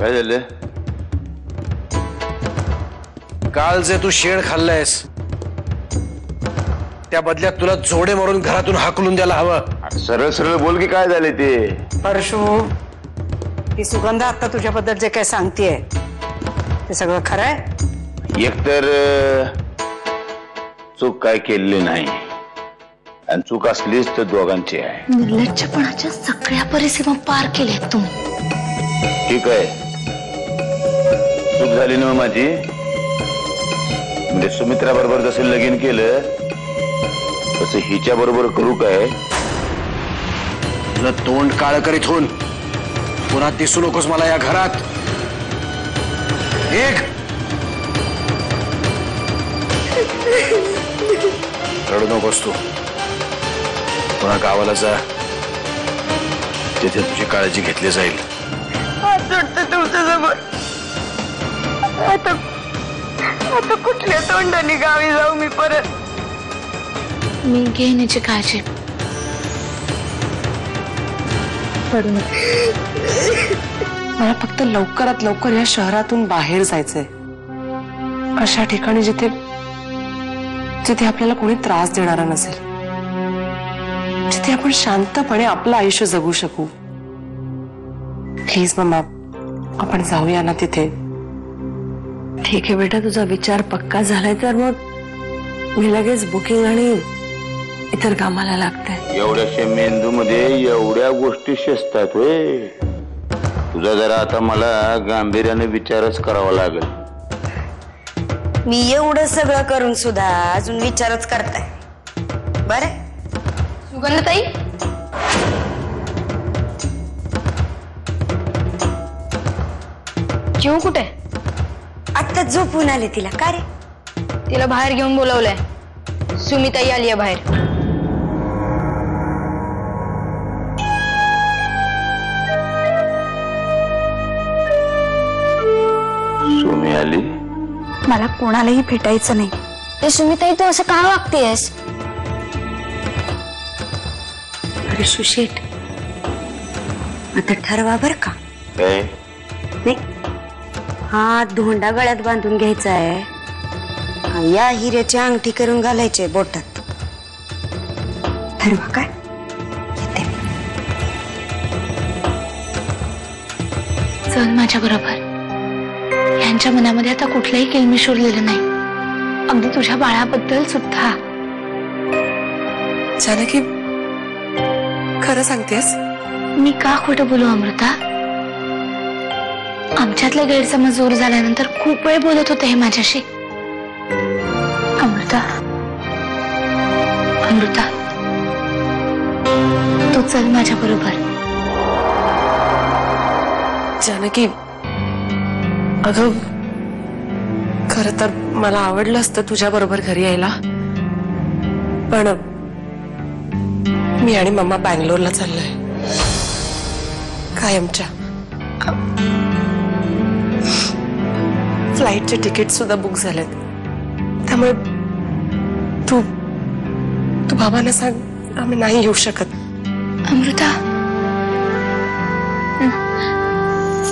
काय झालं? काल जे तू शेण खाल्लंयस त्या बदल्यात तुला जोडे मारून घरातून हाकलून द्यायला हवं. सरळ सरळ बोल की काय झाले ते. परशू, ती सुगंधा आता तुझ्याबद्दल जे काय सांगतेय ते सगळं खरं आहे? एकतर चूक काय केलेली नाही आणि चूक असलीच तर दोघांची आहे. निर्लज्जपणाच्या सगळ्या परिसीमा पार केल्यात तुम्ही. ठीक आहे, चूक झाली ना माझी. म्हणजे सुमित्रा बरोबर जसं लगीन केलं तसं हिच्या बरोबर करू काय? तुझं तोंड काळ करीत होऊन पुन्हा दिसू नकोस मला या घरात. एक रडू नकोस तू. पुन्हा गावाला जा, तिथे तुझी काळजी घेतली जाईल. तुमच्यासमोर आता कुठल्या तोंडाने गावी जाऊ मी परत? मी घेण्याची काळजी पडू नये. मला फक्त लवकरात लवकर या शहरातून बाहेर जायचंय, अशा ठिकाणी जिथे जिथे आपल्याला कोणी त्रास देणारा नसेल, जिथे आपण शांतपणे आपलं आयुष्य जगू शकू. प्लीज मम्मा, आपण जाऊया ना तिथे. ठीक आहे बेटा, तुझा विचार पक्का झालाय तर मग मी लगेच बुकिंग आणि इतर कामाला लागते. एवढ्याशा मेंदू मध्ये एवढ्या गोष्टी शिजतात होय. तुझा जरा आता मला गांभीर्याने विचारच करावा लागेल. मी एवढं सगळं करून सुद्धा अजून विचारच करताय. बरं सुगंधताई, जीव कुठे? आत्ता झोपून आले तिला. का रे? तिला बाहेर घेऊन बोलवलंय. सुमिताई आली आहे बाहेर. सुमी आली? मला कोणालाही भेटायचं नाही. ते सुमिताई, तू असं का वागतेस? अरे सुशेट, आता ठरवा बर का. काय? नाही, हा धोंडा गळ्यात बांधून घ्यायचा आहे, या हिऱ्याची अंगठी करून घालायचे बोटात. ठरवा काय? येते. चल माझ्या बरोबर. यांच्या मनामध्ये आता कुठलाही किलमिश उरलेलं नाही, अगदी तुझ्या बाळाबद्दल सुद्धा. जानकी, खरं सांगतेस? मी का खोटं बोलू अमृता? आमच्यातला गैरसमज दूर झाल्यानंतर खूप वेळ बोलत होते हे माझ्याशी. अमृता, अमृता, तू चल माझ्या बरोबर. जानकी, अगं खरं तर मला आवडलं असतं तुझ्या बरोबर घरी यायला, पण मी आणि मम्मा बँगलोरला चाललोय कायमच्या. फ्लाईटचे तिकीट सुद्धा बुक झालेत, त्यामुळे तू बाबांना सांग आम्ही नाही येऊ शकत. अमृता,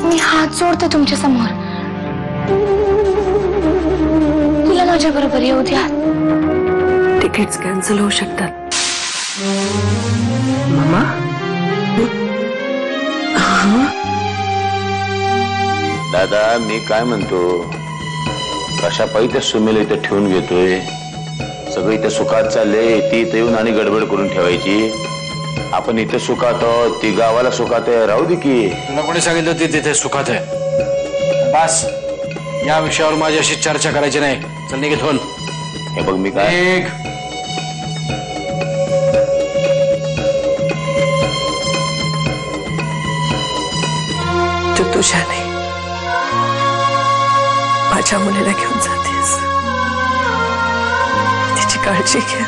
मी हात जोडते तुमच्या समोर. तुला माझ्या बरोबर येऊ द्या. तिकीट्स कॅन्सल होऊ शकतात. मम्मा, दादा, मी काय म्हणतो, कशा पाहिजे त्या सुमीला इथे ठेवून घेतोय. सगळं इथे सुखात चाललंय, ती इथे येऊन आणि गडबड करून ठेवायची. आपण इथे सुखात आहोत, ती गावाला सुखात आहे. राहू दे की. तुला कोणी सांगितलं ती तिथे सुखात आहे? बस, या विषयावर माझ्याशी चर्चा करायची नाही. चल निघत होन. हे बघ, मी काय तू तुझ्या नाही माझ्या मुलीला घेऊन जातेस, तिची काळजी घे.